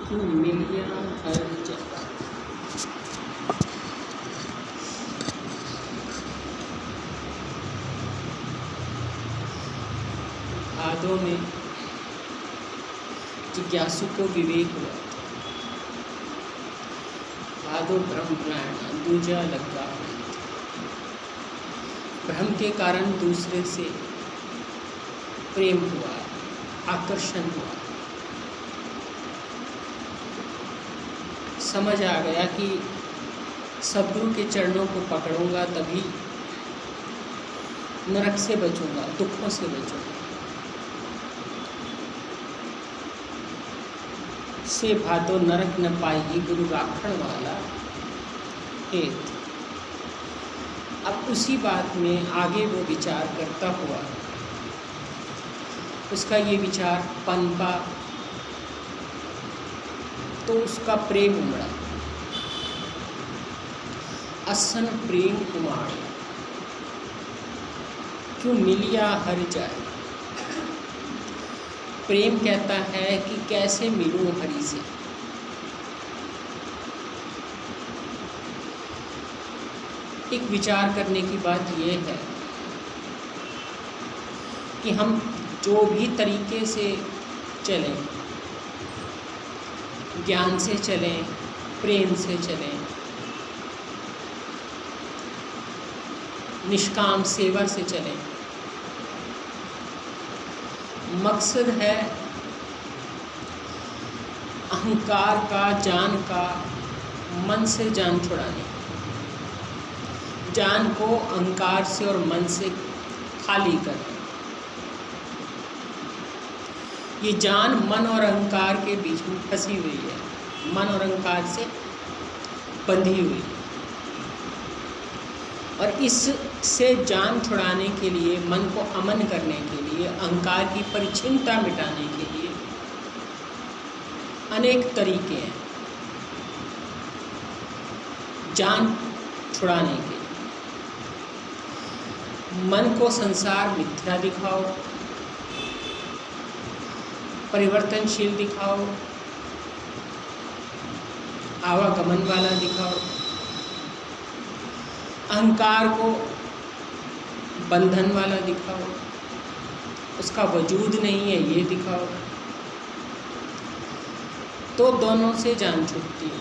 क्यों मिलिया हर जगह। भादों में जिज्ञासु को विवेक हुआ। भादो ब्रह्म प्राण दूजा लगा। भ्रम के कारण दूसरे से प्रेम हुआ, आकर्षण हुआ। समझ आ गया कि सद्गुरु के चरणों को पकड़ूंगा तभी नरक से बचूंगा, दुखों से बचूंगा। से भादो नरक न पाई गुरु राखण वाला हेत। अब उसी बात में आगे वो विचार करता हुआ उसका ये विचार पनपा तो उसका प्रेम उमड़ा। असन प्रेम उमाड़ क्यों मिलिया हर जाए। प्रेम कहता है कि कैसे मिलूं हरि से। एक विचार करने की बात यह है कि हम जो भी तरीके से चलें, ज्ञान से चलें, प्रेम से चलें, निष्काम सेवा से चलें, मकसद है अहंकार का, जान का, मन से जान छुड़ाने। जान को अहंकार से और मन से खाली करना। ये जान मन और अहंकार के बीच में फंसी हुई है, मन और अहंकार से बंधी हुई। और इससे जान छुड़ाने के लिए, मन को अमन करने के लिए, अहंकार की परिचिनता मिटाने के लिए अनेक तरीके हैं जान छुड़ाने के। मन को संसार मिथ्या दिखाओ, परिवर्तनशील दिखाओ, आवागमन वाला दिखाओ। अहंकार को बंधन वाला दिखाओ, उसका वजूद नहीं है ये दिखाओ, तो दोनों से जान छूटती है।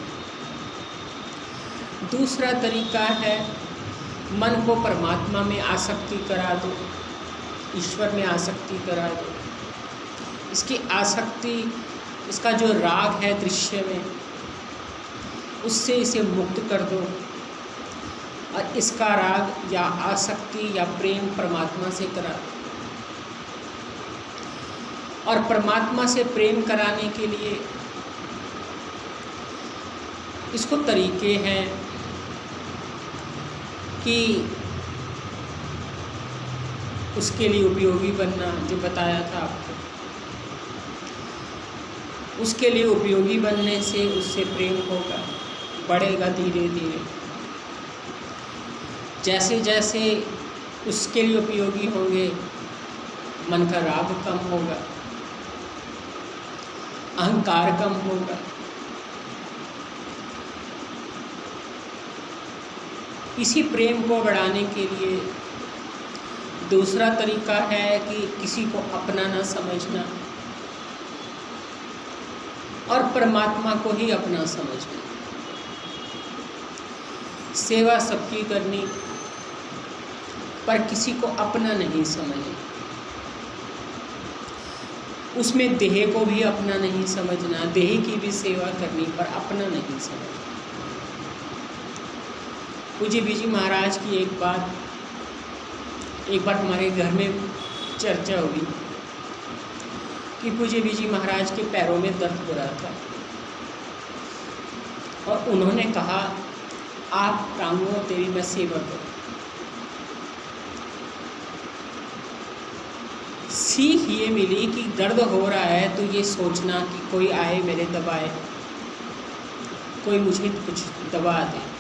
दूसरा तरीका है मन को परमात्मा में आसक्ति करा दो, ईश्वर में आसक्ति करा दो। इसकी आसक्ति, इसका जो राग है दृश्य में, उससे इसे मुक्त कर दो और इसका राग या आसक्ति या प्रेम परमात्मा से करा दो। और परमात्मा से प्रेम कराने के लिए इसको तरीके हैं कि उसके लिए उपयोगी बनना, जो बताया था आपको, उसके लिए उपयोगी बनने से उससे प्रेम होगा, बढ़ेगा धीरे धीरे। जैसे जैसे उसके लिए उपयोगी होंगे, मन का राग कम होगा, अहंकार कम होगा। इसी प्रेम को बढ़ाने के लिए दूसरा तरीका है कि किसी को अपना ना समझना और परमात्मा को ही अपना समझना। सेवा सबकी करनी पर किसी को अपना नहीं समझना। उसमें देह को भी अपना नहीं समझना, देह की भी सेवा करनी पर अपना नहीं समझना। पूज्य बीजी महाराज की एक बार हमारे घर में चर्चा हुई कि पूज्य बीजी महाराज के पैरों में दर्द हो रहा था और उन्होंने कहा, आप टांगों तेरी मैं सेवा करूं। सीख ये मिली कि दर्द हो रहा है तो ये सोचना कि कोई आए मेरे दबाए, कोई मुझे कुछ दबा दे।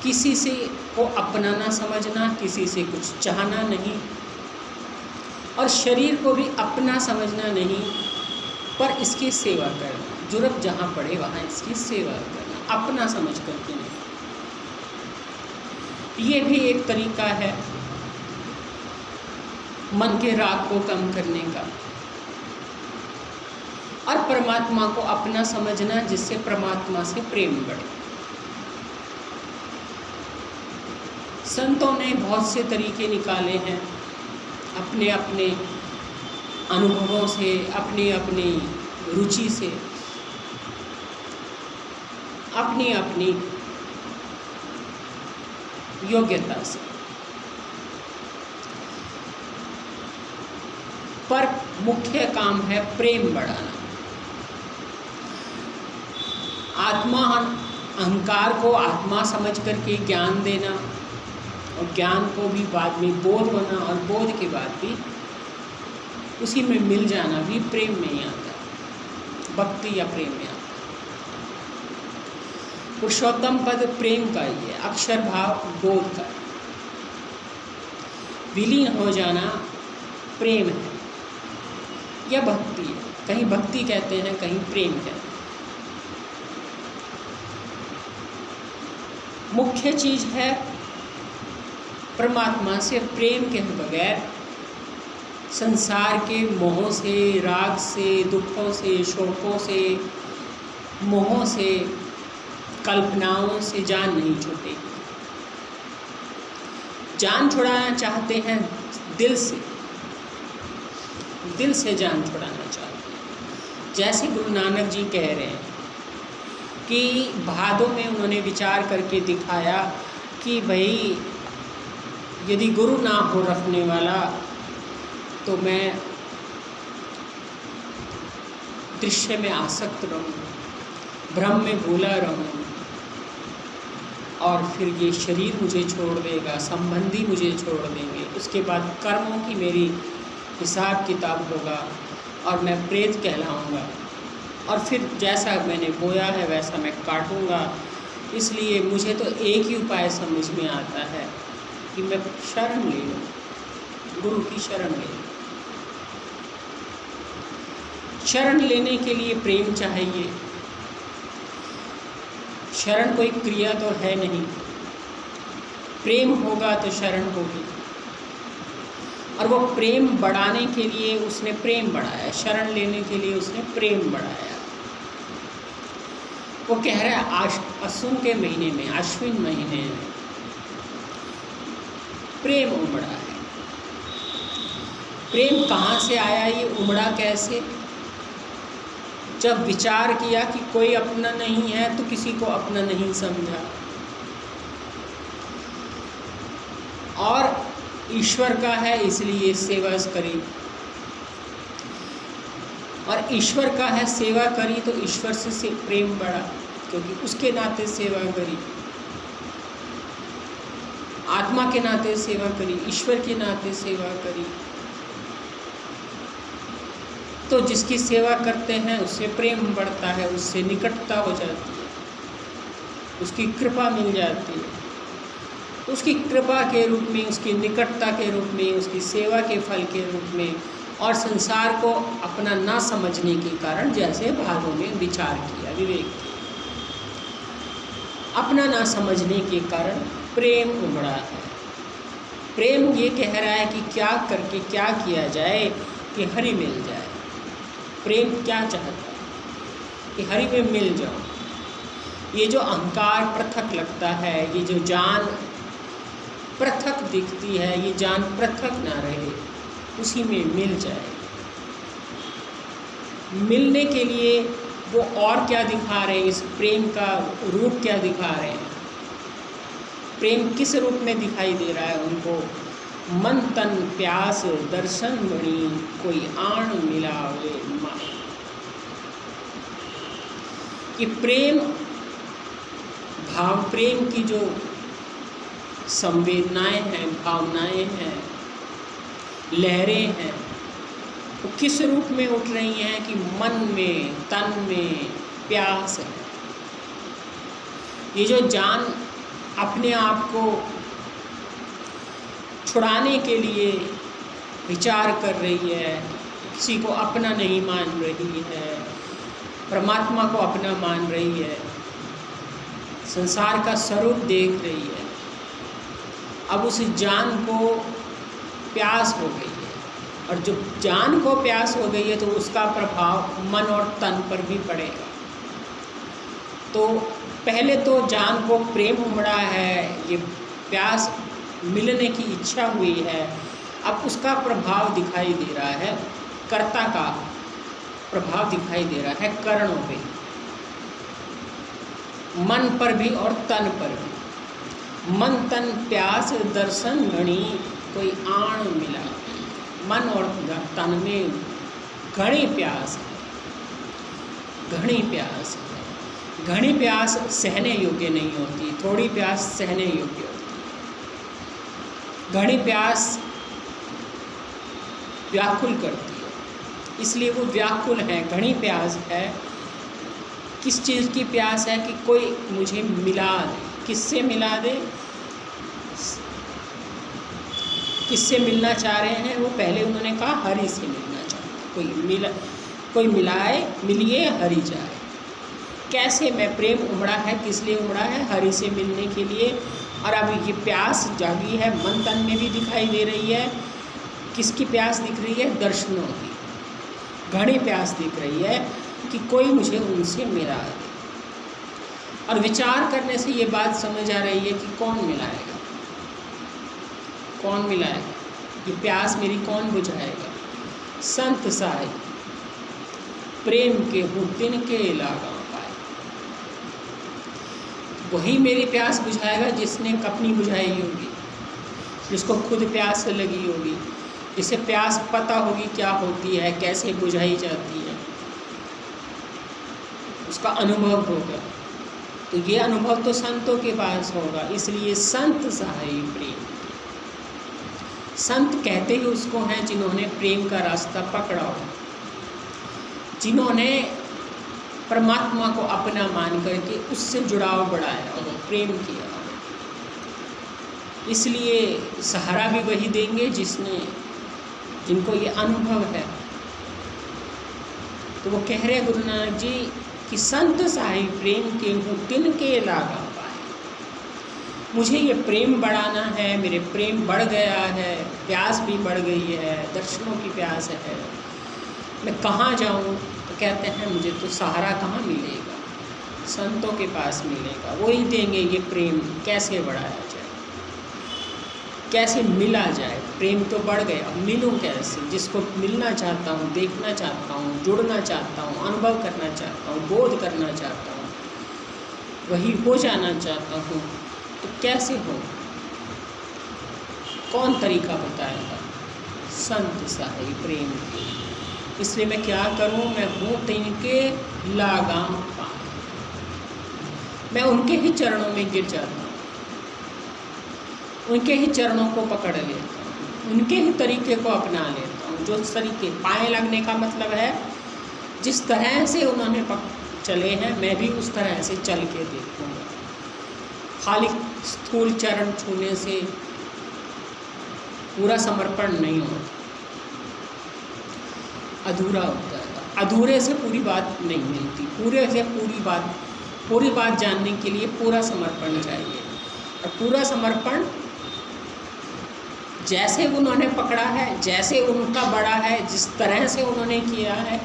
किसी से को अपना ना समझना, किसी से कुछ चाहना नहीं और शरीर को भी अपना समझना नहीं। पर इसकी सेवा करना, ज़रूरत जहाँ पड़े वहाँ इसकी सेवा करना, अपना समझ करके नहीं। ये भी एक तरीका है मन के राग को कम करने का, और परमात्मा को अपना समझना, जिससे परमात्मा से प्रेम बढ़े। संतों ने बहुत से तरीके निकाले हैं, अपने अपने अनुभवों से, अपनी अपनी रुचि से, अपनी अपनी योग्यता से, पर मुख्य काम है प्रेम बढ़ाना। आत्मा, अहंकार को आत्मा समझ करके ज्ञान देना, और ज्ञान को भी बाद में बोध होना, और बोध के बाद भी उसी में मिल जाना भी प्रेम में ही आता है, भक्ति या प्रेम में आता है। पुरुषोत्तम पद प्रेम का ही है, अक्षर भाव बोध का, विलीन हो जाना प्रेम है या भक्ति है। कहीं भक्ति कहते हैं, कहीं प्रेम कहते हैं। मुख्य चीज़ है परमात्मा से प्रेम के बगैर संसार के मोहों से, राग से, दुखों से, शोकों से, मोहों से, कल्पनाओं से जान नहीं छूटेगी। जान छुड़ाना चाहते हैं दिल से, दिल से जान छुड़ाना चाहते हैं। जैसे गुरु नानक जी कह रहे हैं कि भादों में उन्होंने विचार करके दिखाया कि भाई यदि गुरु ना हो रखने वाला तो मैं दृश्य में आसक्त रहूं, भ्रम में भूला रहूं, और फिर ये शरीर मुझे छोड़ देगा, संबंधी मुझे छोड़ देंगे, उसके बाद कर्मों की मेरी हिसाब किताब होगा और मैं प्रेत कहलाऊंगा, और फिर जैसा मैंने बोया है वैसा मैं काटूंगा। इसलिए मुझे तो एक ही उपाय समझ में आता है कि मैं शरण ले लूँ, गुरु की शरण ले लूँ। शरण लेने के लिए प्रेम चाहिए। शरण कोई क्रिया तो है नहीं, प्रेम होगा तो शरण होगी, और वो प्रेम बढ़ाने के लिए उसने प्रेम बढ़ाया, शरण लेने के लिए उसने प्रेम बढ़ाया। वो कह रहा है अश्विन के महीने में, अश्विन महीने में प्रेम उमड़ा है। प्रेम कहाँ से आया, ये उमड़ा कैसे? जब विचार किया कि कोई अपना नहीं है तो किसी को अपना नहीं समझा, और ईश्वर का है इसलिए सेवा करी, और ईश्वर का है सेवा करी तो ईश्वर से प्रेम बढ़ा, क्योंकि उसके नाते सेवा करी, आत्मा के नाते सेवा करी, ईश्वर के नाते सेवा करी। तो जिसकी सेवा करते हैं उससे प्रेम बढ़ता है, उससे निकटता हो जाती है, उसकी कृपा मिल जाती है। उसकी कृपा के रूप में, उसकी निकटता के रूप में, उसकी सेवा के फल के रूप में, और संसार को अपना ना समझने के कारण, जैसे भादों में विचार किया, विवेक किया, अपना ना समझने के कारण प्रेम उमड़ा है। प्रेम ये कह रहा है कि क्या करके क्या किया जाए कि हरि मिल जाए। प्रेम क्या चाहता है कि हरि में मिल जाओ। ये जो अहंकार पृथक लगता है, ये जो जान पृथक दिखती है, ये जान पृथक ना रहे, उसी में मिल जाए। मिलने के लिए वो और क्या दिखा रहे हैं, इस प्रेम का रूप क्या दिखा रहे हैं? प्रेम किस रूप में दिखाई दे रहा है उनको? मन तन प्यास दर्शन मणि, कोई आण मिलावे माए। कि प्रेम भाव, प्रेम की जो संवेदनाएं हैं, भावनाएं हैं, लहरें हैं, वो किस रूप में उठ रही हैं कि मन में, तन में प्यास है। ये जो जान अपने आप को छुड़ाने के लिए विचार कर रही है, किसी को अपना नहीं मान रही है, परमात्मा को अपना मान रही है, संसार का स्वरूप देख रही है। अब उस जान को प्यास हो गई है, और जब जान को प्यास हो गई है तो उसका प्रभाव मन और तन पर भी पड़ेगा। तो पहले तो जान को प्रेम उमड़ा है, ये प्यास मिलने की इच्छा हुई है, अब उसका प्रभाव दिखाई दे रहा है, कर्ता का प्रभाव दिखाई दे रहा है कर्णों पे, मन पर भी और तन पर भी। मन तन प्यास दर्शन घणी कोई आण मिला। मन और तन में घनी प्यास है, घनी प्यास है। घनी प्यास सहने योग्य नहीं होती, थोड़ी प्यास सहने योग्य होती। घनी प्यास व्याकुल करती है, इसलिए वो व्याकुल है। घनी प्यास है, किस चीज़ की प्यास है कि कोई मुझे मिला दे। किससे मिला दे? किससे मिलना चाह रहे हैं वो? पहले उन्होंने कहा हरि से मिलना चाहते, कोई मिलाए, मिलिए हरि जाए। कैसे? मैं प्रेम उमड़ा है, किस लिए उमड़ा है? हरि से मिलने के लिए। और अब ये प्यास जागी है, मन तन में भी दिखाई दे रही है। किसकी प्यास दिख रही है? दर्शनों की घनी प्यास दिख रही है कि कोई मुझे उनसे मिला दे। और विचार करने से ये बात समझ आ रही है कि कौन मिलाएगा, कौन मिलाएगा, ये प्यास मेरी कौन बुझाएगा? संत साहिब प्रेम के हूँ तिनके लागा पाए। वही मेरी प्यास बुझाएगा जिसने अपनी बुझाई होगी, जिसको खुद प्यास लगी होगी, जिसे प्यास पता होगी क्या होती है, कैसे बुझाई जाती है, उसका अनुभव होगा। तो ये अनुभव तो संतों के पास होगा। इसलिए संत साहिब प्रेम, संत कहते ही उसको हैं जिन्होंने प्रेम का रास्ता पकड़ा हो, जिन्होंने परमात्मा को अपना मान करके उससे जुड़ाव बढ़ाया और प्रेम किया। इसलिए सहारा भी वही देंगे जिनको ये अनुभव है। तो वो कह रहे गुरु नानक जी कि संत साहिब प्रेम के हूँ तिनके लागा पाए। मुझे ये प्रेम बढ़ाना है, मेरे प्रेम बढ़ गया है, प्यास भी बढ़ गई है, दर्शनों की प्यास है, मैं कहाँ जाऊँ? तो कहते हैं मुझे तो सहारा कहाँ मिलेगा, संतों के पास मिलेगा, वही देंगे ये प्रेम। कैसे बढ़ाया जाए, कैसे मिला जाए? प्रेम तो बढ़ गया, मिलूँ कैसे? जिसको मिलना चाहता हूँ, देखना चाहता हूँ, जुड़ना चाहता हूँ, अनुभव करना चाहता हूँ, बोध करना चाहता हूँ, वही हो जाना चाहता हूँ, तो कैसे हो? कौन तरीका बताएगा? संत साहिब प्रेम की। इसलिए मैं क्या करूँ? मैं हूँ तिनके लगाम पाए, मैं उनके ही चरणों में गिर जाता हूँ, उनके ही चरणों को पकड़ लेता हूँ, उनके ही तरीके को अपना लेता हूँ। जो तरीके, पाए लगने का मतलब है जिस तरह से उन्होंने चले हैं मैं भी उस तरह से चल के देखूँगा। खाली स्थूल चरण छूने से पूरा समर्पण नहीं होता, अधूरा होता है। अधूरे से पूरी बात नहीं मिलती, पूरे से पूरी बात जानने के लिए पूरा समर्पण चाहिए। और पूरा समर्पण जैसे उन्होंने पकड़ा है, जैसे उनका बड़ा है, जिस तरह से उन्होंने किया है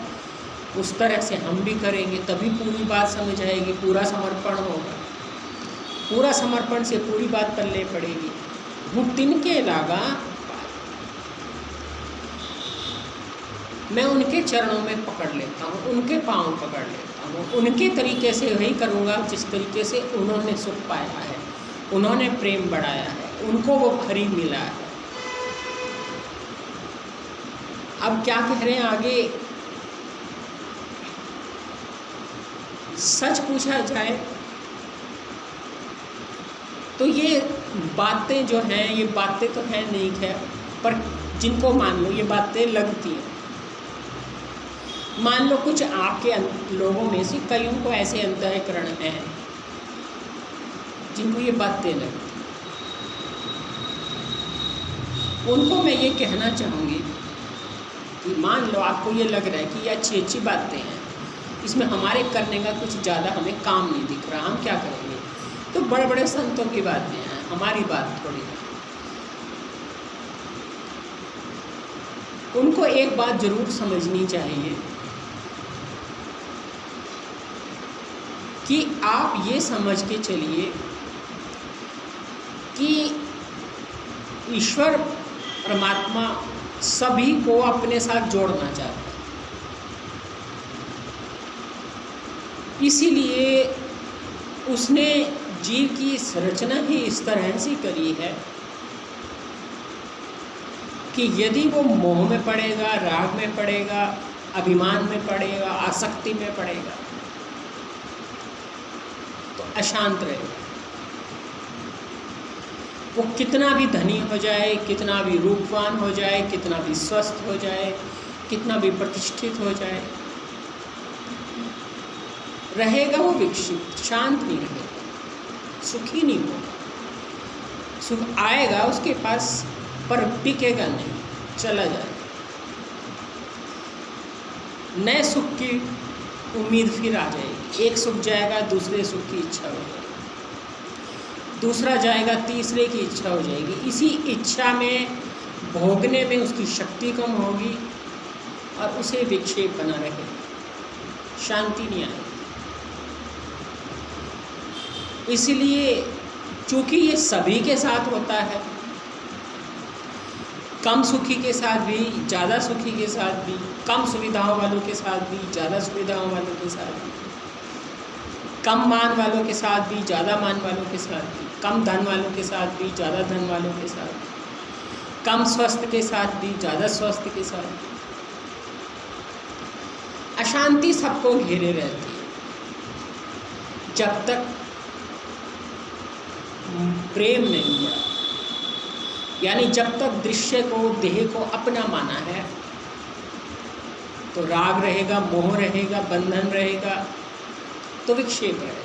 उस तरह से हम भी करेंगे, तभी पूरी बात समझ आएगी, पूरा समर्पण होगा। पूरा समर्पण से पूरी बात पल्ले पड़ेगी। हूँ तिनके लागा, मैं उनके चरणों में पकड़ लेता हूँ, उनके पाँव पकड़ लेता हूँ, उनके तरीके से वही करूँगा जिस तरीके से उन्होंने सुख पाया है, उन्होंने प्रेम बढ़ाया है, उनको वो हरि मिला है। अब क्या कह रहे हैं आगे? सच पूछा जाए तो ये बातें जो हैं, ये बातें तो हैं नहीं खैर, पर जिनको मान लो ये बातें लगती हैं। मान लो कुछ आपके लोगों में से कईयों को ऐसे अंतःकरण हैं जिनको ये बातें लगती, उनको मैं ये कहना चाहूँगी कि मान लो आपको ये लग रहा है कि ये अच्छी अच्छी बातें हैं, इसमें हमारे करने का कुछ ज़्यादा हमें काम नहीं दिख रहा, हम क्या करेंगे? तो बड़े बड़े संतों की बातें हैं, हमारी बात थोड़ी है। उनको एक बात जरूर समझनी चाहिए कि आप ये समझ के चलिए कि ईश्वर परमात्मा सभी को अपने साथ जोड़ना चाहता है, इसीलिए उसने जीव की संरचना ही इस तरह से करी है कि यदि वो मोह में पड़ेगा, राग में पड़ेगा, अभिमान में पड़ेगा, आसक्ति में पड़ेगा तो अशांत रहेगा। वो कितना भी धनी हो जाए, कितना भी रूपवान हो जाए, कितना भी स्वस्थ हो जाए, कितना भी प्रतिष्ठित हो जाए, रहेगा वो विक्षिप्त, शांत नहीं रहेगा, सुखी नहीं होगा। सुख आएगा उसके पास पर टिकेगा नहीं, चला जाएगा। नए सुख की उम्मीद फिर आ जाएगी, एक सुख जाएगा दूसरे सुख की इच्छा हो जाएगी, दूसरा जाएगा तीसरे की इच्छा हो जाएगी। इसी इच्छा में भोगने में उसकी शक्ति कम होगी और उसे विक्षेप बना रहेगा, शांति नहीं आएगी। इसलिए चूँकि ये सभी के साथ होता है, कम सुखी के साथ भी, ज़्यादा सुखी के साथ भी, कम सुविधाओं वालों के साथ भी, ज़्यादा सुविधाओं वालों के साथ भी, कम मान वालों के साथ भी, ज़्यादा मान वालों के साथ भी, कम धन वालों के साथ भी, ज़्यादा धन वालों के साथ भी, कम स्वस्थ के साथ भी, ज़्यादा स्वस्थ के साथ भी, अशांति सबको घेरे रहती है जब तक प्रेम नहीं बढ़ा। यानी जब तक दृश्य को, देह को अपना माना है तो राग रहेगा, मोह रहेगा, बंधन रहेगा, तो विक्षेप रहेगा,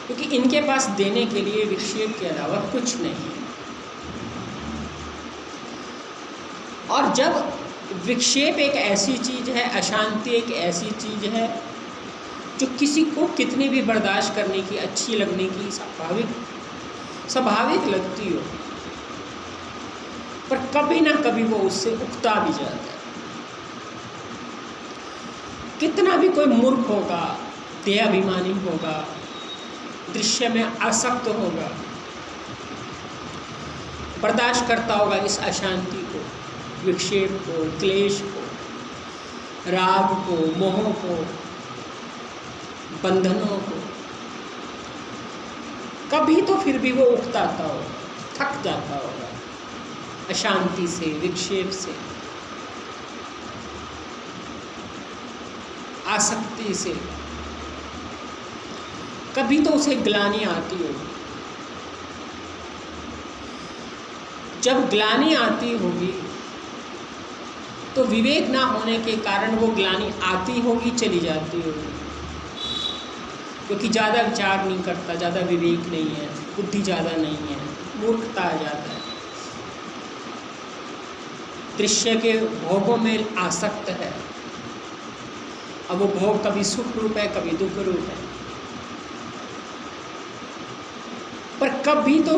क्योंकि इनके पास देने के लिए विक्षेप के अलावा कुछ नहीं है। और जब विक्षेप एक ऐसी चीज़ है, अशांति एक ऐसी चीज़ है जो किसी को कितनी भी बर्दाश्त करने की, अच्छी लगने की स्वाभाविक लगती हो, पर कभी ना कभी वो उससे उकता भी जाता है। कितना भी कोई मूर्ख होगा, देहाभिमानी होगा, दृश्य में आसक्त होगा, बर्दाश्त करता होगा इस अशांति को, विक्षेप को, क्लेश को, राग को, मोह को, बंधनों को, कभी तो फिर भी वो उकताता होगा, थक जाता होगा अशांति से, विक्षेप से, आसक्ति से। कभी तो उसे ग्लानि आती होगी। जब ग्लानि आती होगी तो विवेक ना होने के कारण वो ग्लानि आती होगी, चली जाती होगी, क्योंकि ज़्यादा विचार नहीं करता, ज़्यादा विवेक नहीं है, बुद्धि ज़्यादा नहीं है, मूर्खता आ जाता है, दृश्य के भोगों में आसक्त है। अब वो भोग कभी सुख रूप है, कभी दुख रूप है, पर कभी तो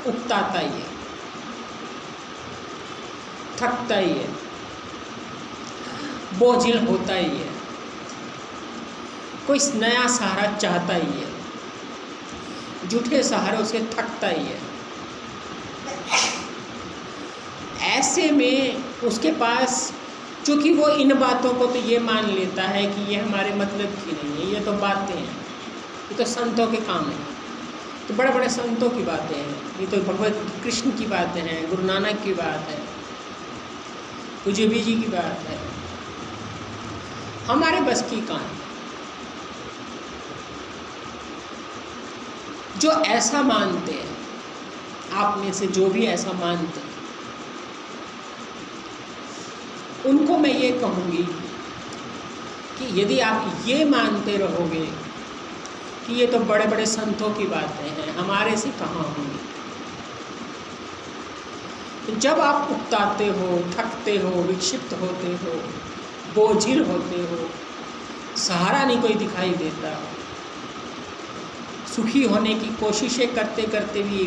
उकताता ही है, थकता ही है, बोझिल होता ही है, कोई नया सहारा चाहता ही है, झूठे सहारों से थकता ही है। ऐसे में उसके पास, चूँकि वो इन बातों को तो ये मान लेता है कि ये हमारे मतलब की नहीं है, ये तो बातें हैं, ये तो संतों के काम है, तो बड़े बड़े संतों की बातें हैं, ये तो भगवत कृष्ण की बातें हैं, गुरु नानक की बात है, पूज्य जी की बात है, हमारे बस की कहानी। जो ऐसा मानते हैं, आप में से जो भी ऐसा मानते हैं, उनको मैं ये कहूँगी कि यदि आप ये मानते रहोगे कि ये तो बड़े बड़े संतों की बातें हैं, हमारे से कहाँ होंगी, तो जब आप उकताते हो, थकते हो, विक्षिप्त होते हो, बोझिल होते हो, सहारा नहीं कोई दिखाई देता, सुखी होने की कोशिशें करते करते भी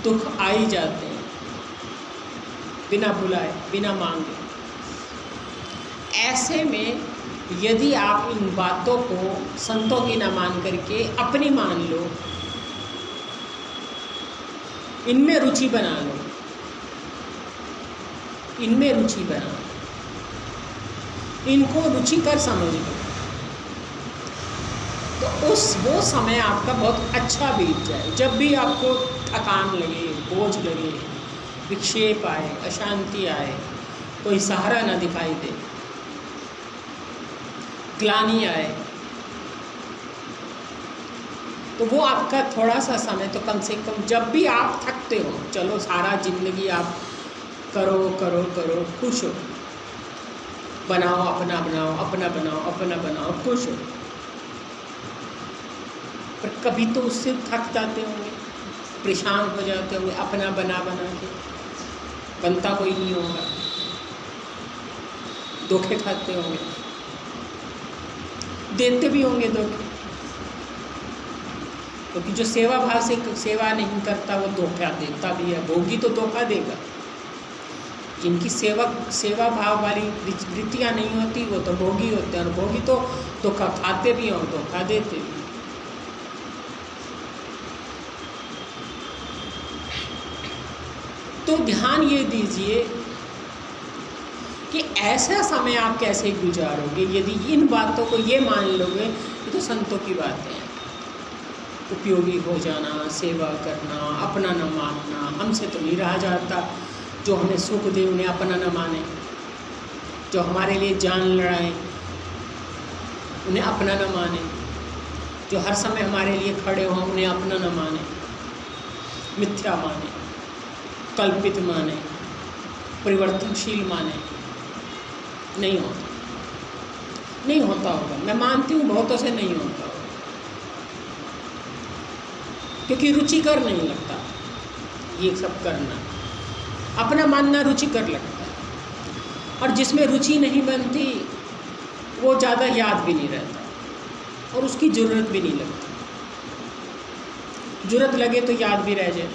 दुख आ ही जाते हैं, बिना बुलाए, बिना मांगे। ऐसे में यदि आप इन बातों को संतों की न मान करके अपनी मान लो, इनमें रुचि बना लो, इनमें रुचि बना लो, इनको रुचिकर समझ लो, तो वो समय आपका बहुत अच्छा बीत जाए। जब भी आपको थकान लगे, बोझ लगे, विक्षेप आए, अशांति आए, कोई सहारा ना दिखाई दे, ग्लानि आए, तो वो आपका थोड़ा सा समय तो कम से कम, जब भी आप थकते हो, चलो सारा जिंदगी आप करो करो करो, खुश हो, बनाओ अपना, बनाओ अपना, बनाओ अपना, बनाओ, खुश हो, पर कभी तो उससे थक जाते होंगे, परेशान हो जाते होंगे, अपना बना बना के, बनता कोई नहीं होगा, धोखे खाते होंगे, देते भी होंगे धोखे, क्योंकि जो सेवा भाव से सेवा नहीं करता वो धोखा देता भी है। भोगी तो धोखा देगा, जिनकी सेवा भाव वाली वृत्तियाँ नहीं होती वो तो भोगी होते हैं, और भोगी तो धोखा खाते भी और धोखा देते भी। तो ध्यान ये दीजिए कि ऐसा समय आप कैसे गुजारोगे यदि इन बातों को ये मान लोगे। ये तो संतों की बातें हैं, उपयोगी हो जाना, सेवा करना, अपना न मानना, हमसे तो नहीं रहा जाता, जो हमें सुख दे उन्हें अपना न माने, जो हमारे लिए जान लड़ाए उन्हें अपना न माने, जो हर समय हमारे लिए खड़े हों उन्हें अपना न माने, मिथ्या माने, कल्पित माने, परिवर्तनशील माने। नहीं होता, नहीं होता होगा, मैं मानती हूँ बहुतों से नहीं होता होगा, क्योंकि रुचिकर नहीं लगता ये सब करना। अपना मानना रुचिकर लगता है, और जिसमें रुचि नहीं बनती वो ज़्यादा याद भी नहीं रहता, और उसकी ज़रूरत भी नहीं लगती। ज़रूरत लगे तो याद भी रह जाए।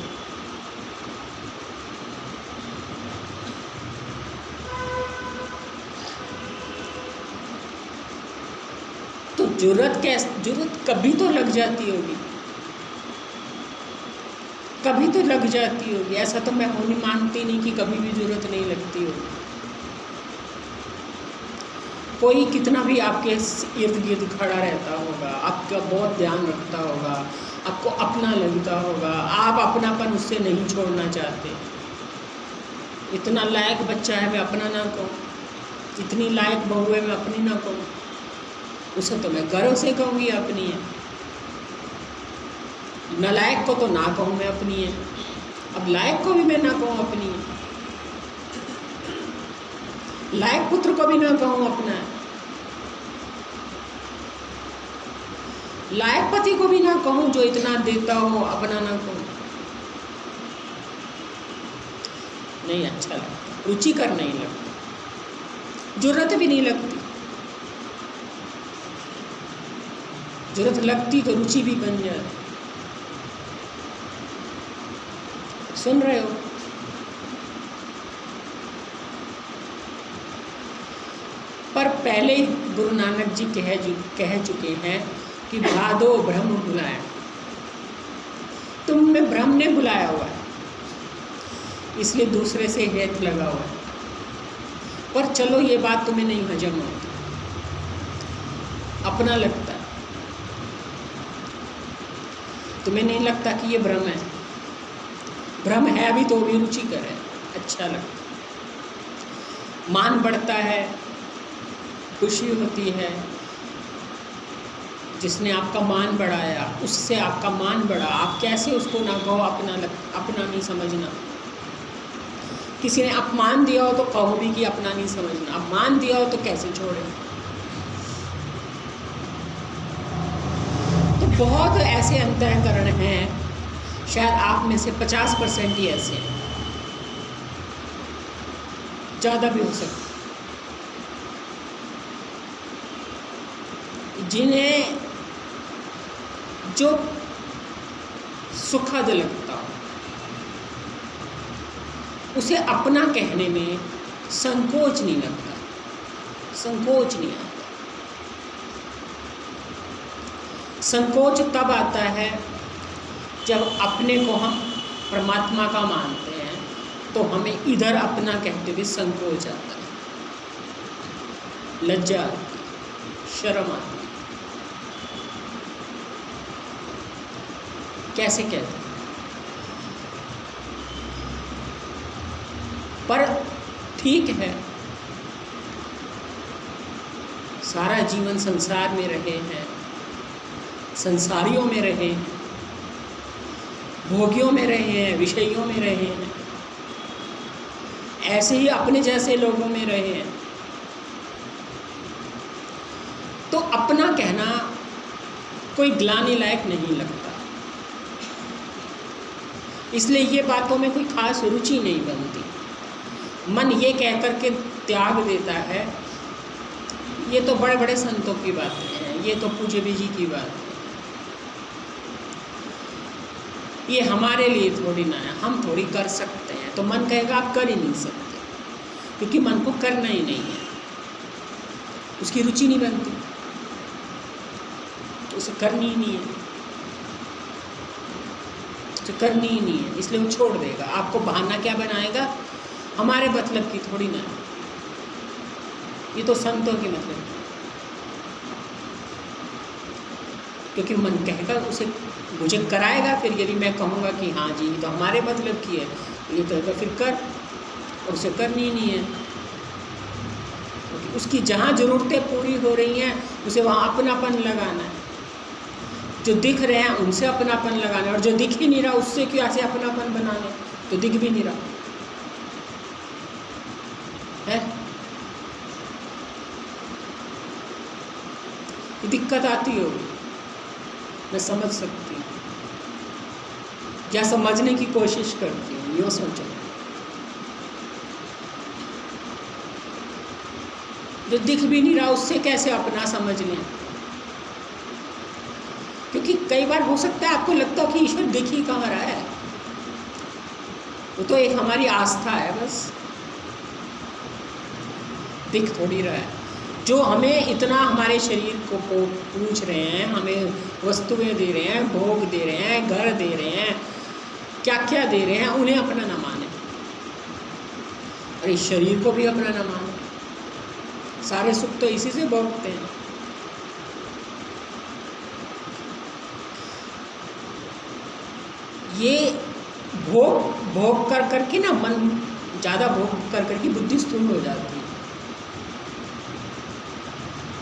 तो ज़रूरत कभी तो लग जाती होगी, कभी तो लग जाती होगी। ऐसा तो मैं होनी मानती नहीं कि कभी भी ज़रूरत नहीं लगती होगी। कोई कितना भी आपके इर्द गिर्द खड़ा रहता होगा, आपका बहुत ध्यान रखता होगा, आपको अपना लगता होगा, आप अपनापन उससे नहीं छोड़ना चाहते। इतना लायक बच्चा है मैं अपना ना कहूँ, इतनी लायक बहू है मैं अपनी ना कहूँ, उसे तो मैं गर्व से कहूँगी अपनी है। नालायक को तो ना कहूँ मैं अपनी है, अब लायक को भी मैं ना कहूँ अपनी है, लायक पुत्र को भी ना कहूँ अपना है, लायक पति को भी ना कहूँ जो इतना देता हो अपना ना कहूँ। नहीं अच्छा लगता, रुचिकर नहीं लगता, जरूरत भी नहीं लगती। जरूरत लगती तो रुचि भी बन जाती। सुन रहे हो? पर पहले गुरु नानक जी कह चुके हैं कि भादो ब्रह्म बुलाया, तुम में ब्रह्म ने बुलाया हुआ है, इसलिए दूसरे से हेत लगा हुआ है। पर चलो ये बात तुम्हें नहीं हजम होती, अपना लगता है, तुम्हें नहीं लगता कि ये भ्रम है। भ्रम है अभी तो भी रुचिकर है, अच्छा लगता है, मान बढ़ता है, खुशी होती है। जिसने आपका मान बढ़ाया उससे आपका मान बढ़ा, आप कैसे उसको ना कहो अपना नहीं समझना। किसी ने अपमान दिया हो तो कहो भी कि अपना नहीं समझना, अपमान दिया हो तो कैसे छोड़े। तो बहुत ऐसे अंतःकरण हैं शायद आप में से 50% ही ऐसे हैं, ज़्यादा भी हो सकता, जिन्हें जो सुखद लगता हो उसे अपना कहने में संकोच नहीं लगता, संकोच नहीं आता। संकोच तब आता है जब अपने को हम परमात्मा का मानते हैं, तो हमें इधर अपना कहते हुए संकोच आता है, लज्जा आती है, शर्म आती है। कैसे कहते हैं? पर ठीक है, सारा जीवन संसार में रहे हैं, संसारियों में रहे हैं, भोगियों में रहे हैं, विषयों में रहे हैं, ऐसे ही अपने जैसे लोगों में रहे हैं, तो अपना कहना कोई ग्लानि लायक नहीं लगता। इसलिए ये बातों में कोई खास रुचि नहीं बनती। मन ये कह कर के त्याग देता है, ये तो बड़े बड़े संतों की बातें हैं, ये तो पूज्य जी की बात है, ये हमारे लिए थोड़ी ना है, हम थोड़ी कर सकते हैं। तो मन कहेगा आप कर ही नहीं सकते, क्योंकि मन को करना ही नहीं है, उसकी रुचि नहीं बनती, उसे करनी ही नहीं है, उसे करनी ही नहीं है, इसलिए वो छोड़ देगा। आपको बहाना क्या बनाएगा? हमारे मतलब की थोड़ी ना, ये तो संतों की मतलब की। क्योंकि मन कहेगा उसे, मुझे कराएगा, फिर यदि मैं कहूँगा कि हाँ जी तो हमारे मतलब की है, ये कहेगा फिर कर, और उसे करनी ही नहीं है। क्योंकि उसकी जहाँ ज़रूरतें पूरी हो रही हैं उसे वहाँ अपनापन लगाना है, जो दिख रहे हैं उनसे अपनापन लगाना है, और जो दिख ही नहीं रहा उससे क्यों ऐसे अपनापन बनाने, तो दिख भी नहीं रहा है। ये दिक्कत आती होगी, मैं समझ सकती हूँ, या समझने की कोशिश करती हूँ, यूँ सोचो। जो दिख भी नहीं रहा उससे कैसे अपना समझ लें? क्योंकि कई बार हो सकता है आपको लगता हो कि ईश्वर दिख ही कहाँ रहा है, वो तो एक हमारी आस्था है, बस दिख थोड़ी रहा है। जो हमें इतना हमारे शरीर को पूछ रहे हैं, हमें वस्तुएं दे रहे हैं, भोग दे रहे हैं, घर दे रहे हैं, क्या क्या दे रहे हैं, उन्हें अपना न माने, और इस शरीर को भी अपना न माने। सारे सुख तो इसी से भोगते हैं। ये भोग कर करके ना, मन ज़्यादा भोग कर करके बुद्धि स्थूल हो जाती है।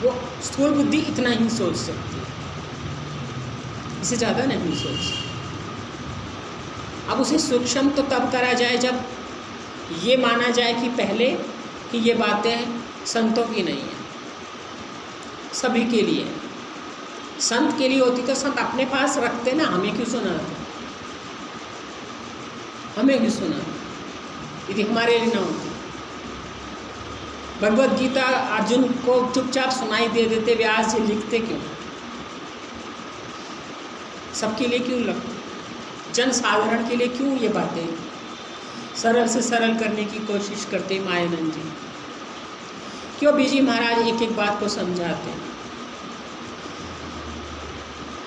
वो स्थूल बुद्धि इतना ही सोच सकती है, इससे ज़्यादा नहीं सोच सकती। अब उसे सूक्ष्म तो तब करा जाए जब ये माना जाए कि पहले कि ये बातें संतों की नहीं है, सभी के लिए। संत के लिए होती तो संत अपने पास रखते ना, हमें क्यों सुनाते, हमें क्यों सुनाते यदि हमारे लिए ना होती। भगवद गीता अर्जुन को चुपचाप सुनाई दे देते, व्यास जी लिखते क्यों? सबके लिए क्यों लगते, जन साधारण के लिए क्यों ये बातें सरल से सरल करने की कोशिश करते मायानंद जी? क्यों बीजी महाराज एक एक बात को समझाते हैं?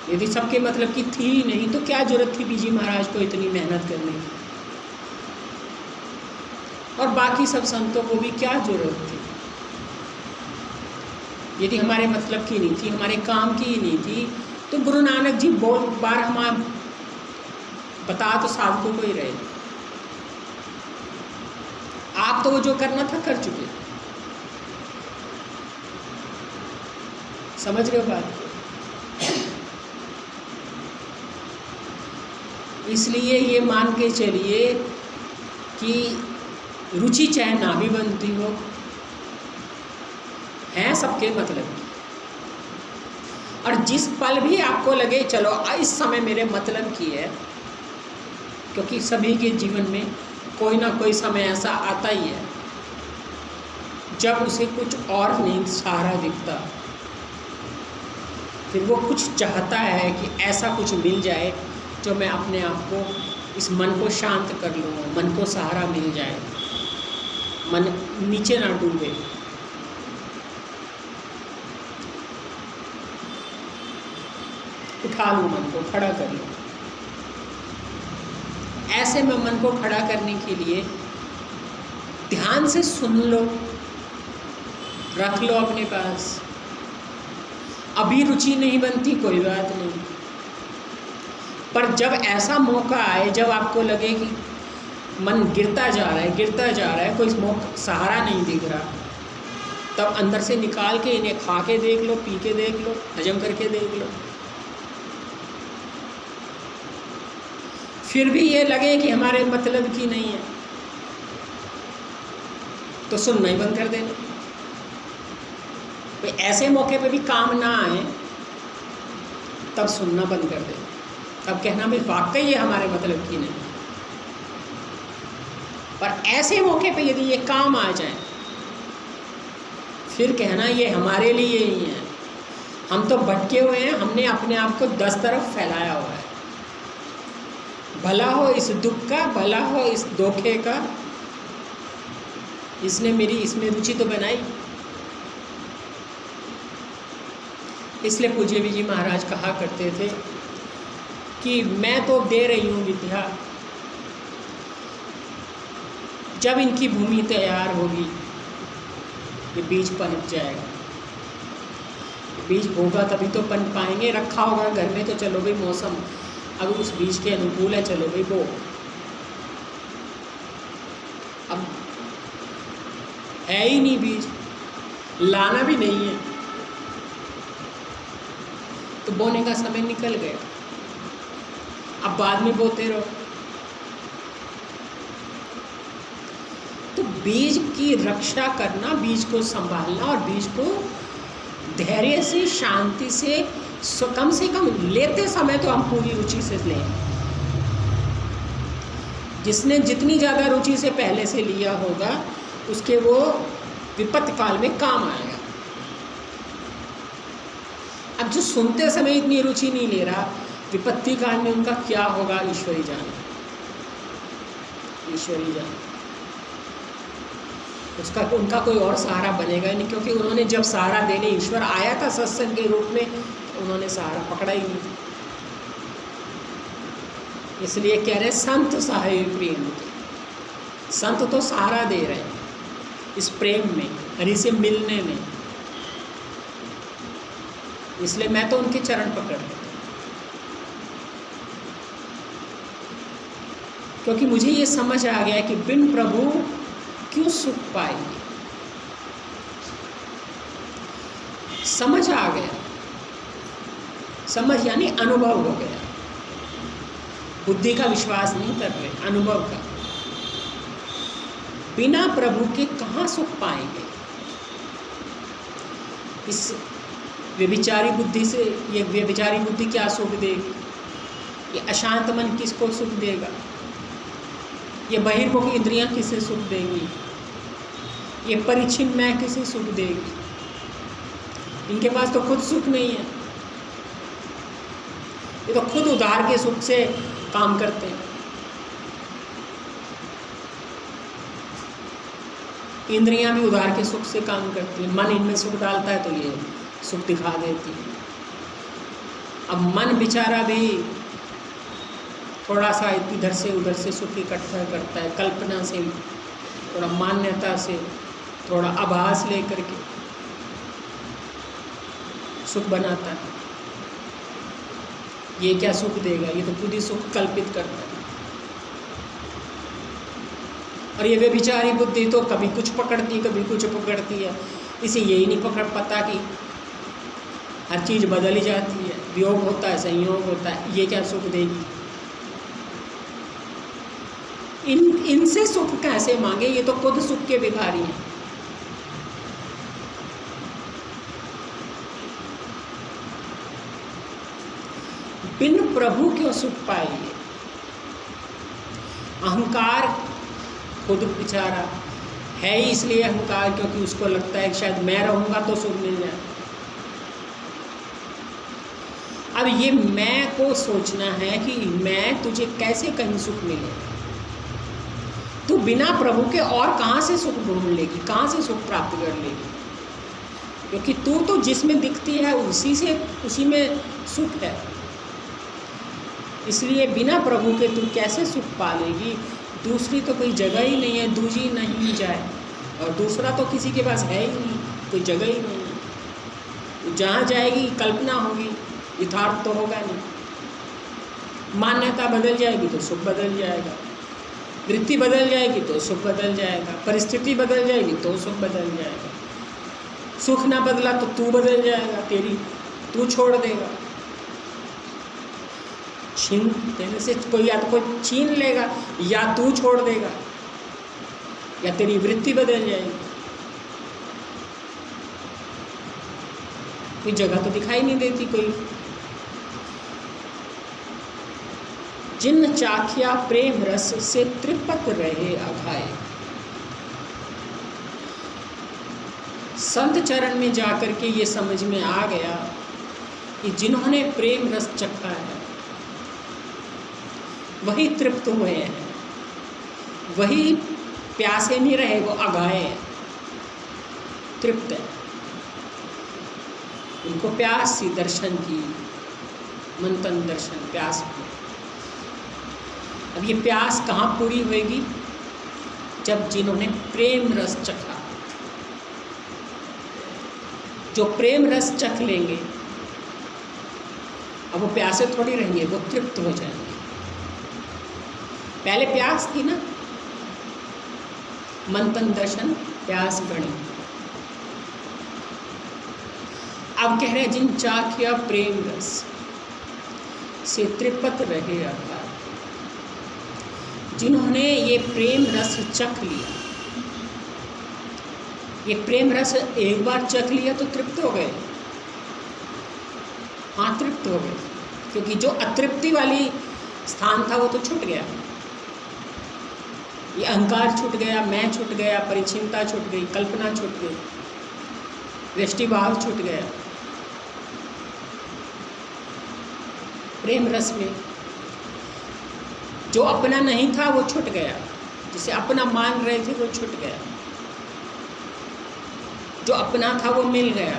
यदि सबके मतलब की थी ही नहीं तो क्या जरूरत थी बीजी महाराज को इतनी मेहनत करने की, और बाकी सब संतों को भी क्या जरूरत थी? यदि हमारे मतलब की नहीं थी, हमारे काम की ही नहीं थी, तो गुरु नानक जी बहुत बार हम बता तो साधकों को ही रहे, आप तो वो जो करना था कर चुके। समझ रहे हो बात को? इसलिए ये मान के चलिए कि रुचि चाहे ना भी बनती हो, है सबके मतलब की, और जिस पल भी आपको लगे चलो इस समय मेरे मतलब की है, क्योंकि सभी के जीवन में कोई ना कोई समय ऐसा आता ही है जब उसे कुछ और नहीं सहारा दिखता, फिर वो कुछ चाहता है कि ऐसा कुछ मिल जाए जो मैं अपने आप को, इस मन को शांत कर लूँ, मन को सहारा मिल जाए, मन नीचे ना डूबे। उठा लूँ मन को, खड़ा कर लूँ। ऐसे में मन को खड़ा करने के लिए ध्यान से सुन लो, रख लो अपने पास। अभी रुचि नहीं बनती, कोई बात नहीं, पर जब ऐसा मौका आए, जब आपको लगे कि मन गिरता जा रहा है, गिरता जा रहा है, कोई सहारा नहीं दिख रहा, तब अंदर से निकाल के इन्हें खा के देख लो, पी के देख लो, हजम करके देख लो। फिर भी ये लगे कि हमारे मतलब की नहीं है, तो सुनना ही बंद कर देना। तो ऐसे मौके पे भी काम ना आए तब सुनना बंद कर देना, तब कहना भाई वाकई ये हमारे मतलब की नहीं। पर ऐसे मौके पे यदि ये काम आ जाए, फिर कहना ये हमारे लिए ही है, हम तो भटके हुए हैं, हमने अपने आप को 10 तरफ फैलाया हुआ है। भला हो इस दुख का, भला हो इस धोखे का, इसने मेरी इसमें रुचि तो बनाई। इसलिए पूज्य जी महाराज कहा करते थे कि मैं तो दे रही हूँ विद्या, जब इनकी भूमि तैयार होगी ये बीज पनप जाएगा। बीज होगा तभी तो पन पाएंगे, रखा होगा घर में तो चलो भाई मौसम अगर उस बीज के अनुकूल है, चलो भाई वो। अब है ही नहीं बीज, लाना भी नहीं है, तो बोने का समय निकल गया, अब बाद में बोते रहो। तो बीज की रक्षा करना, बीज को संभालना और बीज को धैर्य से, शांति से, कम से कम लेते समय तो हम पूरी रुचि से लें। जिसने जितनी ज़्यादा रुचि से पहले से लिया होगा उसके वो विपत्ति काल में काम आएगा। अब जो सुनते समय इतनी रुचि नहीं ले रहा, विपत्ति काल में उनका क्या होगा ईश्वरी जाने, ईश्वरी जाने। उसका उनका कोई और सहारा बनेगा नहीं, क्योंकि उन्होंने जब सहारा देने ईश्वर आया था सत्संग के रूप में, उन्होंने सहारा पकड़ा ही नहीं। इसलिए कह रहे संत सहाय प्रेम, संत तो सहारा दे रहे हैं इस प्रेम में, हरि से मिलने में। इसलिए मैं तो उनके चरण पकड़ लेता, क्योंकि मुझे ये समझ आ गया कि बिन प्रभु क्यों सुख पाएंगे। समझ आ गया, समझ यानी अनुभव हो गया, बुद्धि का विश्वास नहीं कर रहे, अनुभव का। बिना प्रभु के कहाँ सुख पाएंगे। इस व्यभिचारी बुद्धि से, ये व्यभिचारी बुद्धि क्या सुख देगी, ये अशांत मन किसको सुख देगा, ये बहिर्मुख इंद्रियां किसे सुख देंगी, ये परिच्छिन्न मैं किसे सुख देगी। इनके पास तो खुद सुख नहीं है, ये तो खुद उधार के सुख से काम करते हैं। इंद्रियां भी उधार के सुख से काम करती हैं, मन इनमें सुख डालता है तो ये सुख दिखा देती है। अब मन बेचारा भी थोड़ा सा इधर से उधर से सुख इकट्ठा करता है, कल्पना से, थोड़ा मान्यता से, थोड़ा आभास लेकर के सुख बनाता है। ये क्या सुख देगा, ये तो खुद ही सुख कल्पित करता है। और ये व्यभिचारी बुद्धि तो कभी कुछ पकड़ती है, कभी कुछ पकड़ती है। इसे यही नहीं पकड़ पाता कि हर चीज़ बदल ही जाती है, वियोग होता है, संयोग होता है, ये क्या सुख देगी। इनसे सुख कैसे मांगे, ये तो खुद सुख के भिखारी हैं। बिन प्रभु क्यों सुख पाएंगे। अहंकार खुद बेचारा है ही इसलिए अहंकार, क्योंकि उसको लगता है कि शायद मैं रहूँगा तो सुख मिल जाए। अब ये मैं को सोचना है कि मैं तुझे कैसे कहीं सुख मिले। तू बिना प्रभु के और कहाँ से सुख ढूंढ लेगी, कहाँ से सुख प्राप्त कर लेगी, क्योंकि तू तो जिसमें दिखती है उसी में सुख है। इसलिए बिना प्रभु के तू कैसे सुख पालेगी। दूसरी तो कोई जगह ही नहीं है, दूजी नहीं जाए, और दूसरा तो किसी के पास है ही नहीं, कोई जगह ही नहीं है। जहाँ जाएगी कल्पना होगी, यथार्थ तो होगा नहीं। मान्यता बदल जाएगी तो सुख बदल जाएगा, वृत्ति बदल जाएगी तो सुख बदल जाएगा, परिस्थिति बदल जाएगी तो सुख बदल जाएगा। सुख ना बदला तो तू बदल जाएगा, तू छोड़ देगा। छीन देने से कोई या तो कोई छीन लेगा, या तू छोड़ देगा, या तेरी वृत्ति बदल जाएगी। कोई जगह तो दिखाई नहीं देती कोई। जिन चाखिया प्रेम रस से तृप्त रहे अघाए। संत चरण में जाकर के ये समझ में आ गया कि जिन्होंने प्रेम रस चखा है वही तृप्त हुए हैं, वही प्यासे नहीं रहे, वो अघाए हैं, तृप्त है। उनको प्यास सी दर्शन की, मंथन दर्शन प्यास की। अब ये प्यास कहाँ पूरी होएगी? जब जिन्होंने प्रेम रस चखा। जो प्रेम रस चख लेंगे अब वो प्यासे थोड़ी रहेंगे, वो तृप्त हो जाएंगे। पहले प्यास थी ना, मंथन दर्शन प्यास गणी। अब कह रहे हैं जिन चाखिया प्रेम रस से तृप्त रहे अघाए। जिन्होंने ये प्रेम रस चख लिया, ये प्रेम रस एक बार चख लिया तो तृप्त हो गए। हाँ, तृप्त हो गए, क्योंकि जो अतृप्ति वाली स्थान था वो तो छूट गया। ये अहंकार छूट गया, मैं छूट गया, परिचिनता छूट गई, कल्पना छूट गई, व्यष्टिभाव छूट गया। प्रेम रस में जो अपना नहीं था वो छूट गया, जिसे अपना मान रहे थे वो छूट गया, जो अपना था वो मिल गया।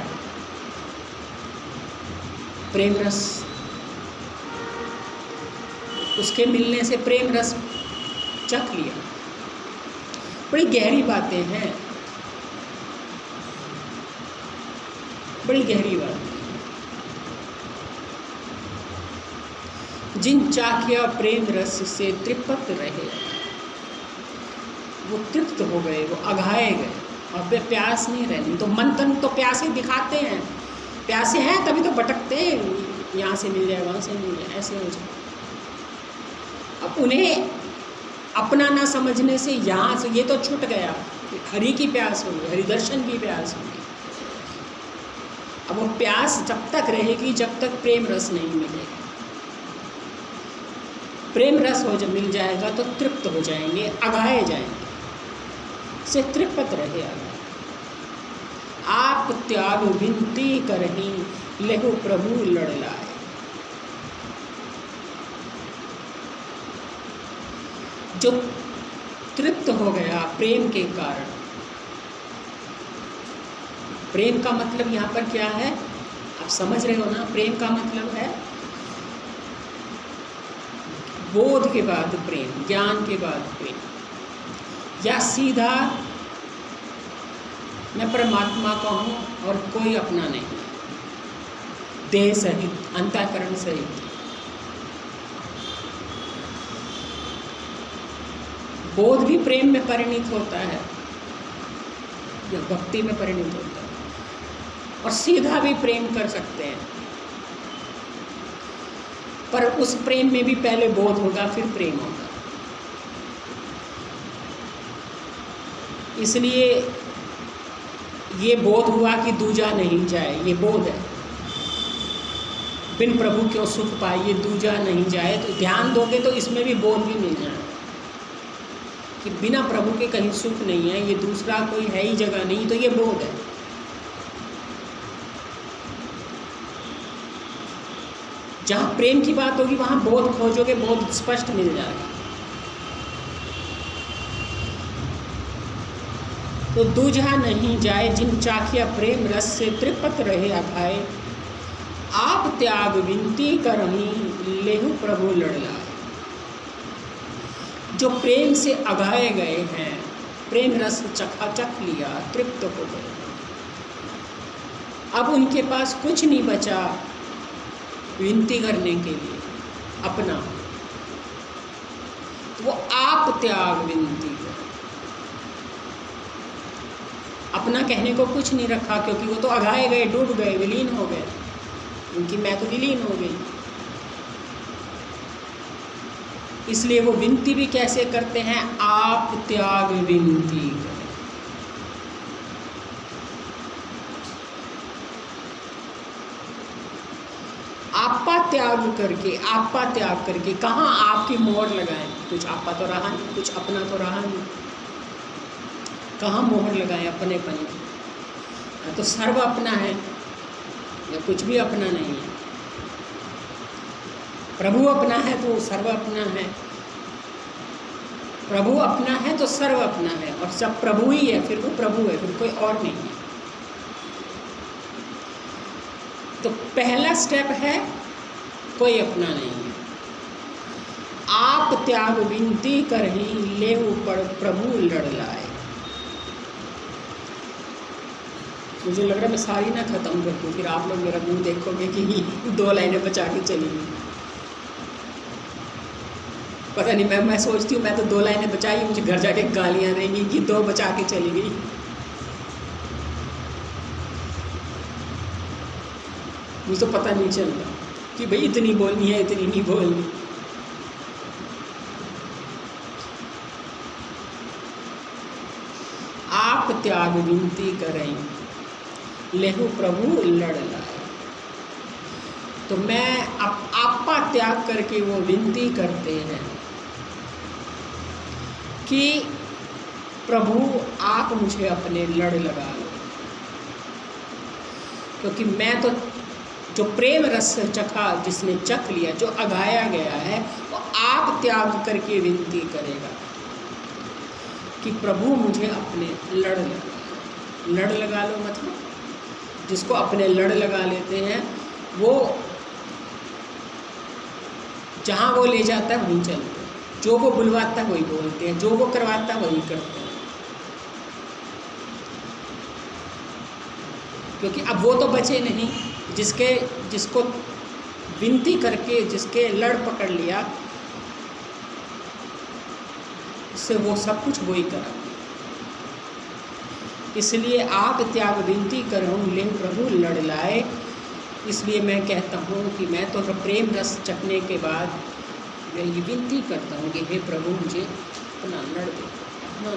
प्रेम रस, उसके मिलने से प्रेम रस चख लिया। बड़ी गहरी बातें हैं, बड़ी गहरी बात। जिन चाखिया प्रेम रस से तृप्त रहे, वो तृप्त हो गए, वो अघाए गए, और वे प्यास नहीं रहनी। तो मंथन तो प्यासे दिखाते हैं, प्यासे हैं तभी तो भटकते हैं, यहाँ से मिल जाए वहाँ से मिल जाए, ऐसे हो जाए। अब उन्हें अपना ना समझने से यहाँ से ये तो छूट गया, हरि की प्यास होगी, हरि दर्शन की प्यास होगी। अब वो प्यास जब तक रहेगी जब तक प्रेम रस नहीं मिलेगा। प्रेम रस हो जब मिल जाएगा तो तृप्त हो जाएंगे, अघाए जाएंगे, से तृप्त रहे अघाए। आप त्याग विनती करही लेहु प्रभु लड़ लाए। जो तृप्त हो गया प्रेम के कारण। प्रेम का मतलब यहाँ पर क्या है, आप समझ रहे हो ना? प्रेम का मतलब है बोध के बाद प्रेम, ज्ञान के बाद प्रेम, या सीधा मैं परमात्मा का हूँ और कोई अपना नहीं, देह सहित, अंतःकरण सहित। बोध भी प्रेम में परिणित होता है या भक्ति में परिणित होता है, और सीधा भी प्रेम कर सकते हैं, पर उस प्रेम में भी पहले बोध होगा फिर प्रेम होगा। इसलिए ये बोध हुआ कि दूजा नहीं जाए, ये बोध है। बिन प्रभु क्यों सुख पाइए दूजा नहीं जाए, तो ध्यान दोगे तो इसमें भी बोध भी मिल जाए। कि बिना प्रभु के कहीं सुख नहीं है, ये दूसरा कोई है ही जगह नहीं, तो ये बोध है। जहाँ प्रेम की बात होगी वहाँ बोध खोजोगे, बोध स्पष्ट मिल जाएगा। तो दूजा नहीं जाए जिन चाखिया प्रेम रस से त्रिपत रहे अघाए, आप त्याग विनती करहीं लेहु प्रभु लड़लाए। जो प्रेम से अघाए गए हैं, प्रेम रस चखाचख लिया, तृप्त हो गए, अब उनके पास कुछ नहीं बचा विनती करने के लिए अपना, तो वो आप त्याग विनती कर। अपना कहने को कुछ नहीं रखा, क्योंकि वो तो अघाए गए, डूब गए, विलीन हो गए, उनकी मैं तो विलीन हो गई। इसलिए वो विनती भी कैसे करते हैं, आप त्याग विनती करें। आपा त्याग करके कहाँ आपकी मोहर लगाएं, कुछ आपा तो रहा नहीं, कुछ अपना तो रहा नहीं, कहाँ मोहर लगाएं अपनेपन की। तो सर्व अपना है या कुछ भी अपना नहीं है। प्रभु अपना है तो सर्व अपना है, प्रभु अपना है तो सर्व अपना है, और सब प्रभु ही है, फिर वो प्रभु है, फिर कोई और नहीं है। तो पहला स्टेप है कोई अपना नहीं है। आप त्याग विनती करहीं लेहु प्रभु लड़लाए। मुझे लग रहा है मैं सारी ना खत्म कर दूँ, फिर आप लोग मेरा मुंह देखोगे कि 2 लाइनें बचा के चली गई। पता नहीं, मैं सोचती हूँ मैं तो 2 लाइनें बचाई, मुझे घर जाके गालियाँ देंगी कि 2 बचा के चली गई। मुझे तो पता नहीं चलता कि भाई इतनी बोलनी है, इतनी नहीं बोलनी। आप त्याग विनती करें लेहु प्रभु लड़ लाए। तो मैं आपा त्याग करके वो विनती करते हैं कि प्रभु आप मुझे अपने लड़ लगा लो, क्योंकि मैं तो जो प्रेम रस चखा, जिसने चख लिया, जो अघाया गया है, वो आप त्याग करके विनती करेगा कि प्रभु मुझे अपने लड़ लगा लो। लड़ लगा लो मतलब जिसको अपने लड़ लगा लेते हैं, वो जहाँ वो ले जाता है वहीं चलते हैं, जो वो बुलवाता है वही बोलते हैं, जो वो करवाता है वही करते हैं। क्योंकि अब वो तो बचे नहीं, जिसको विनती करके जिसके लड़ पकड़ लिया, उससे वो सब कुछ वही करा। इसलिए आप त्याग विनती करूँ ले प्रभु लड़ लाए। इसलिए मैं कहता हूँ कि मैं तो प्रेम रस चखने के बाद मैं ये विनती करता हूँ कि हे प्रभु मुझे अपना लड़ दो, अपना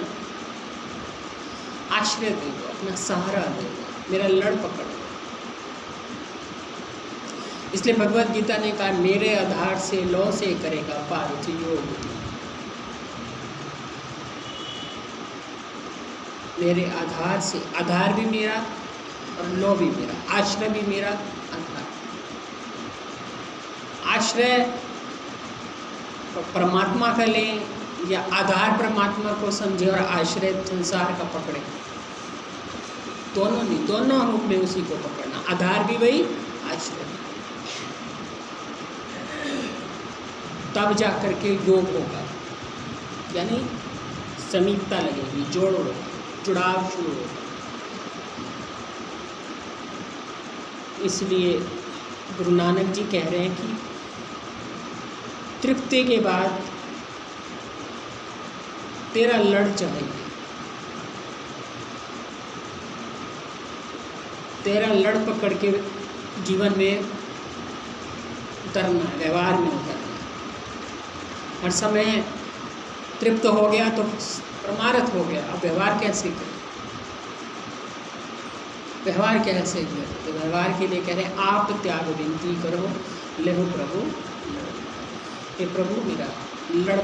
आश्रय दे दो, अपना सहारा दे दो, मेरा लड़ पकड़ दो। इसलिए भगवद गीता ने कहा मेरे आधार से लौ से करेगा पार्थ योग। मेरे आधार से, आधार भी मेरा और लौ भी मेरा, आश्रय भी मेरा, आधार। आश्रय परमात्मा का लें या आधार परमात्मा को समझे और आश्रय संसार का पकड़े, दोनों नहीं, दोनों रूप में उसी को पकड़ना, आधार भी वही, आश्रय भी। तब जा करके योग होगा, यानी समीपता लगेगी, जुड़ाव शुरू होगा। इसलिए गुरु नानक जी कह रहे हैं कि तृप्ति के बाद तेरा लड़ चाहिए, तेरा लड़ पकड़ के जीवन में उतरना, व्यवहार में उतरना। हर समय तृप्त हो गया तो प्रमारत हो गया, अब व्यवहार कैसे करें, व्यवहार कैसे करें? तो व्यवहार के लिए कह रहे हैं आप त्याग विनती करो लेहो प्रभु, हे प्रभु मेरा लड़